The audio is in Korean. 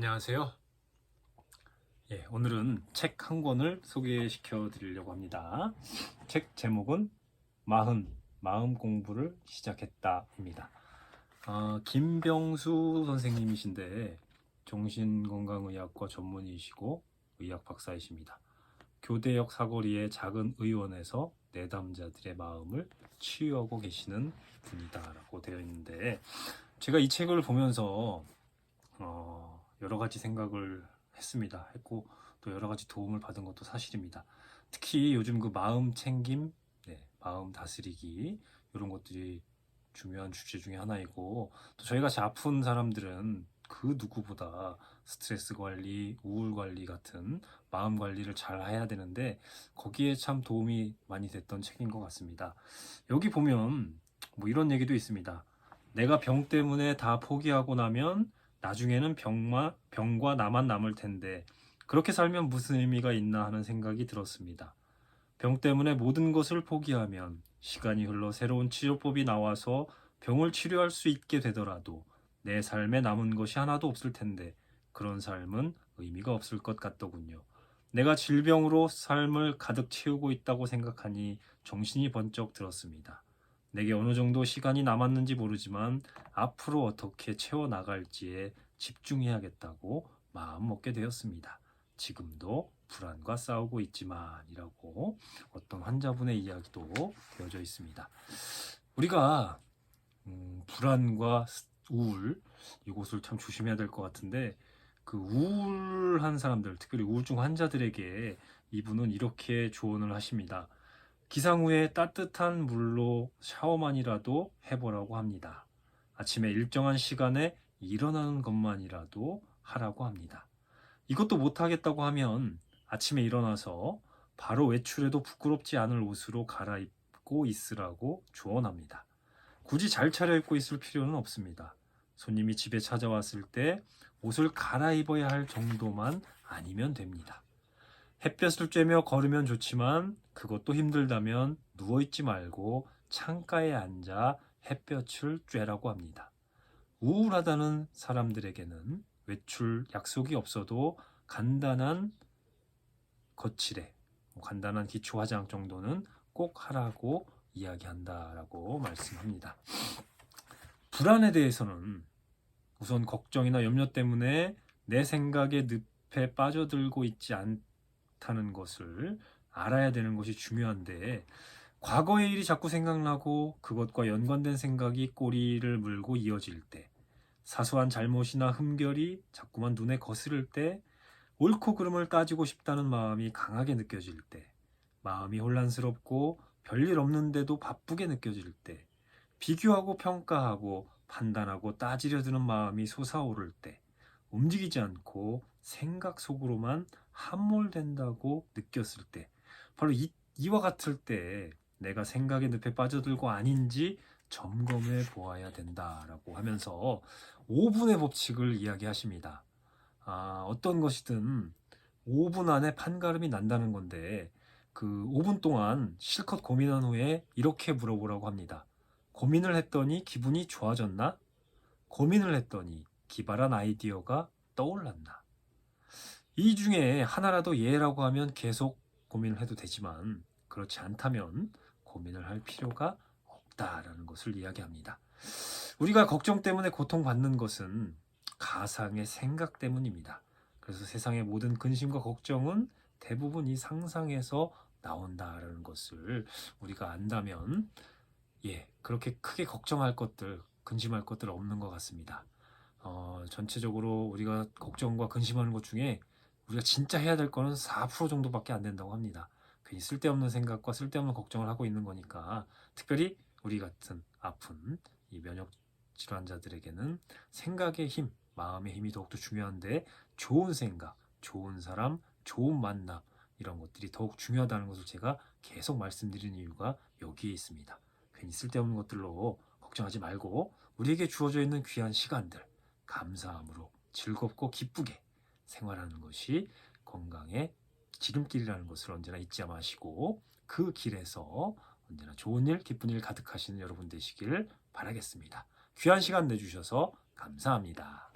안녕하세요. 오늘은 책 한 권을 소개시켜 드리려고 합니다. 책 제목은 마음 공부를 시작했다입니다. 김병수 선생님이신데 정신건강의학과 전문의이시고 의학 박사이십니다. 교대역 사거리의 작은 의원에서 내담자들의 마음을 치유하고 계시는 분이다라고 되어 있는데, 제가 이 책을 보면서 여러 가지 생각을 했고 또 여러 가지 도움을 받은 것도 사실입니다. 특히 요즘 그 마음 챙김, 마음 다스리기, 이런 것들이 중요한 주제 중에 하나이고, 또 저희같이 아픈 사람들은 그 누구보다 스트레스 관리, 우울 관리 같은 마음 관리를 잘 해야 되는데, 거기에 참 도움이 많이 됐던 책인 것 같습니다. 여기 보면 뭐 이런 얘기도 있습니다. 내가 병 때문에 다 포기하고 나면 나중에는 병과 나만 남을 텐데 그렇게 살면 무슨 의미가 있나 하는 생각이 들었습니다. 병 때문에 모든 것을 포기하면 시간이 흘러 새로운 치료법이 나와서 병을 치료할 수 있게 되더라도 내 삶에 남은 것이 하나도 없을 텐데 그런 삶은 의미가 없을 것 같더군요. 내가 질병으로 삶을 가득 채우고 있다고 생각하니 정신이 번쩍 들었습니다. 내게 어느 정도 시간이 남았는지 모르지만 앞으로 어떻게 채워나갈지에 집중해야겠다고 마음먹게 되었습니다. 지금도 불안과 싸우고 있지만 이라고 어떤 환자분의 이야기도 되어져 있습니다. 우리가 불안과 우울, 이것을 참 조심해야 될 것 같은데, 그 우울한 사람들, 특별히 우울증 환자들에게 이분은 이렇게 조언을 하십니다. 기상 후에 따뜻한 물로 샤워만이라도 해보라고 합니다. 아침에 일정한 시간에 일어나는 것만이라도 하라고 합니다. 이것도 못하겠다고 하면 아침에 일어나서 바로 외출해도 부끄럽지 않을 옷으로 갈아입고 있으라고 조언합니다. 굳이 잘 차려입고 있을 필요는 없습니다. 손님이 집에 찾아왔을 때 옷을 갈아입어야 할 정도만 아니면 됩니다. 햇볕을 쬐며 걸으면 좋지만 그것도 힘들다면 누워있지 말고 창가에 앉아 햇볕을 쬐라고 합니다. 우울하다는 사람들에게는 외출 약속이 없어도 간단한 거칠에, 간단한 기초 화장 정도는 꼭 하라고 이야기한다라고 말씀합니다. 불안에 대해서는 우선 걱정이나 염려 때문에 내 생각의 늪에 빠져들고 있지 않다는 것을 알아야 되는 것이 중요한데, 과거의 일이 자꾸 생각나고 그것과 연관된 생각이 꼬리를 물고 이어질 때, 사소한 잘못이나 흠결이 자꾸만 눈에 거스를 때, 옳고 그름을 따지고 싶다는 마음이 강하게 느껴질 때, 마음이 혼란스럽고 별일 없는데도 바쁘게 느껴질 때, 비교하고 평가하고 판단하고 따지려 드는 마음이 솟아오를 때, 움직이지 않고 생각 속으로만 함몰된다고 느꼈을 때, 바로 이와 같을 때 내가 생각의 늪에 빠져들고 아닌지 점검해 보아야 된다라고 하면서 5분의 법칙을 이야기하십니다. 어떤 것이든 5분 안에 판가름이 난다는 건데, 그 5분 동안 실컷 고민한 후에 이렇게 물어보라고 합니다. 고민을 했더니 기분이 좋아졌나? 고민을 했더니 기발한 아이디어가 떠올랐나? 이 중에 하나라도 예라고 하면 계속 고민을 해도 되지만, 그렇지 않다면 고민을 할 필요가 없다라는 것을 이야기합니다. 우리가 걱정 때문에 고통받는 것은 가상의 생각 때문입니다. 그래서 세상의 모든 근심과 걱정은 대부분 이 상상에서 나온다라는 것을 우리가 안다면, 그렇게 크게 걱정할 것들, 근심할 것들 없는 것 같습니다. 전체적으로 우리가 걱정과 근심하는 것 중에 우리가 진짜 해야 될 거는 4% 정도밖에 안 된다고 합니다. 괜히 쓸데없는 생각과 쓸데없는 걱정을 하고 있는 거니까, 특별히 우리 같은 아픈 이 면역 질환자들에게는 생각의 힘, 마음의 힘이 더욱더 중요한데, 좋은 생각, 좋은 사람, 좋은 만남, 이런 것들이 더욱 중요하다는 것을 제가 계속 말씀드리는 이유가 여기에 있습니다. 괜히 쓸데없는 것들로 걱정하지 말고 우리에게 주어져 있는 귀한 시간들 감사함으로 즐겁고 기쁘게 생활하는 것이 건강의 지름길이라는 것을 언제나 잊지 마시고, 그 길에서 언제나 좋은 일, 기쁜 일 가득하시는 여러분 되시길 바라겠습니다. 귀한 시간 내주셔서 감사합니다.